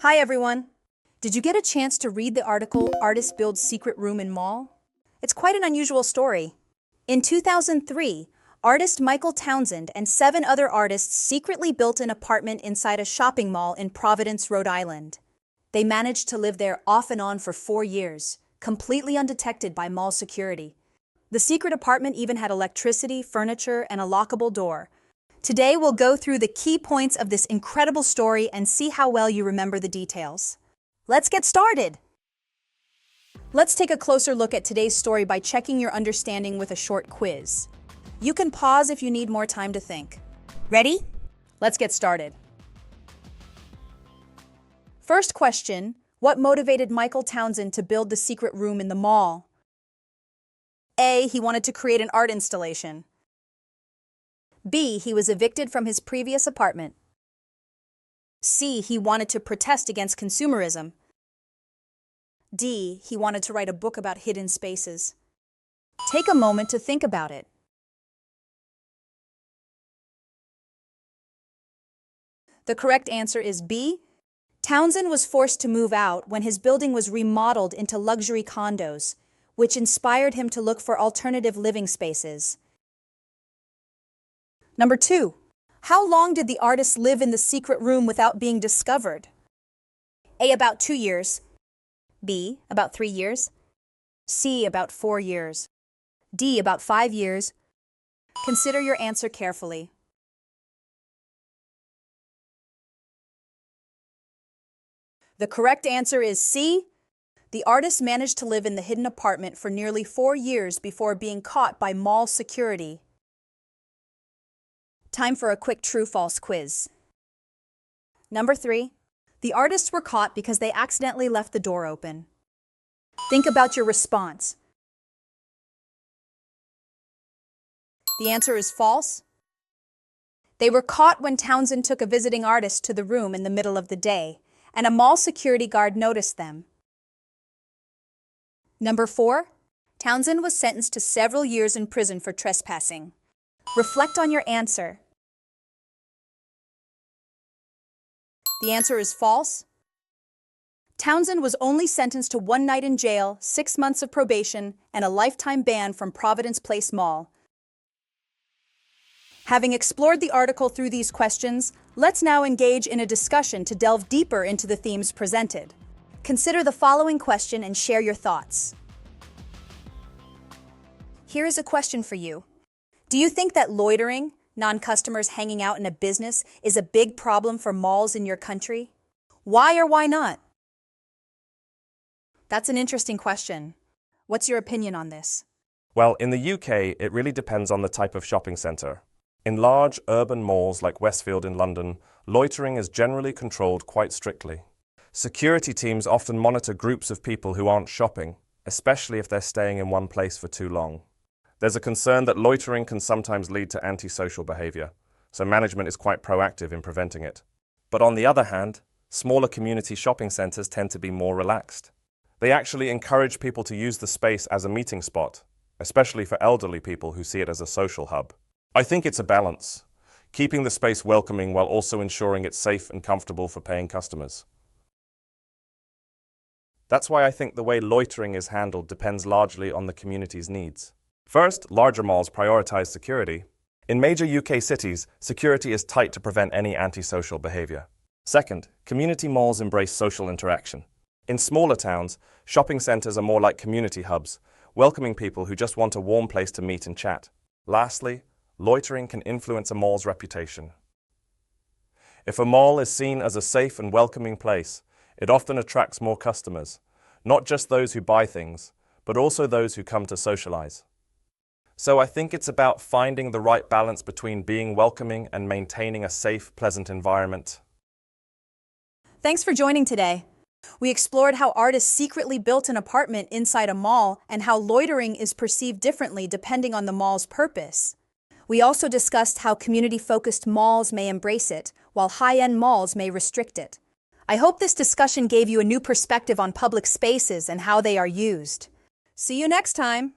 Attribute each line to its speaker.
Speaker 1: Hi everyone! Did you get a chance to read the article, Artist Builds Secret Room in Mall? It's quite an unusual story. In 2003, artist Michael Townsend and 7 other artists secretly built an apartment inside a shopping mall in Providence, Rhode Island. They managed to live there off and on for 4 years, completely undetected by mall security. The secret apartment even had electricity, furniture, and a lockable door. Today we'll go through the key points of this incredible story and see how well you remember the details. Let's get started! Let's take a closer look at today's story by checking your understanding with a short quiz. You can pause if you need more time to think. Ready? Let's get started. First question, what motivated Michael Townsend to build the secret room in the mall? A. He wanted to create an art installation. B. He was evicted from his previous apartment. C. He wanted to protest against consumerism. D. He wanted to write a book about hidden spaces. Take a moment to think about it. The correct answer is B. Townsend was forced to move out when his building was remodeled into luxury condos, which inspired him to look for alternative living spaces. Number 2. How long did the artist live in the secret room without being discovered? A. About 2 years. B. About 3 years. C. About 4 years. D. About 5 years. Consider your answer carefully. The correct answer is C. The artist managed to live in the hidden apartment for nearly 4 years before being caught by mall security. Time for a quick true-false quiz. Number 3. The artists were caught because they accidentally left the door open. Think about your response. The answer is false. They were caught when Townsend took a visiting artist to the room in the middle of the day, and a mall security guard noticed them. Number 4. Townsend was sentenced to several years in prison for trespassing. Reflect on your answer. The answer is false. Townsend was only sentenced to 1 night in jail, 6 months of probation, and a lifetime ban from Providence Place Mall. Having explored the article through these questions, let's now engage in a discussion to delve deeper into the themes presented. Consider the following question and share your thoughts. Here is a question for you. Do you think that loitering, non-customers hanging out in a business, is a big problem for malls in your country? Why or why not? That's an interesting question. What's your opinion on this?
Speaker 2: Well, in the UK, it really depends on the type of shopping centre. In large urban malls like Westfield in London, loitering is generally controlled quite strictly. Security teams often monitor groups of people who aren't shopping, especially if they're staying in one place for too long. There's a concern that loitering can sometimes lead to antisocial behaviour, so management is quite proactive in preventing it. But on the other hand, smaller community shopping centres tend to be more relaxed. They actually encourage people to use the space as a meeting spot, especially for elderly people who see it as a social hub. I think it's a balance, keeping the space welcoming while also ensuring it's safe and comfortable for paying customers. That's why I think the way loitering is handled depends largely on the community's needs. First, larger malls prioritize security. In major UK cities, security is tight to prevent any antisocial behaviour. Second, community malls embrace social interaction. In smaller towns, shopping centres are more like community hubs, welcoming people who just want a warm place to meet and chat. Lastly, loitering can influence a mall's reputation. If a mall is seen as a safe and welcoming place, it often attracts more customers, not just those who buy things, but also those who come to socialise. So I think it's about finding the right balance between being welcoming and maintaining a safe, pleasant environment.
Speaker 1: Thanks for joining today. We explored how artists secretly built an apartment inside a mall and how loitering is perceived differently depending on the mall's purpose. We also discussed how community-focused malls may embrace it, while high-end malls may restrict it. I hope this discussion gave you a new perspective on public spaces and how they are used. See you next time!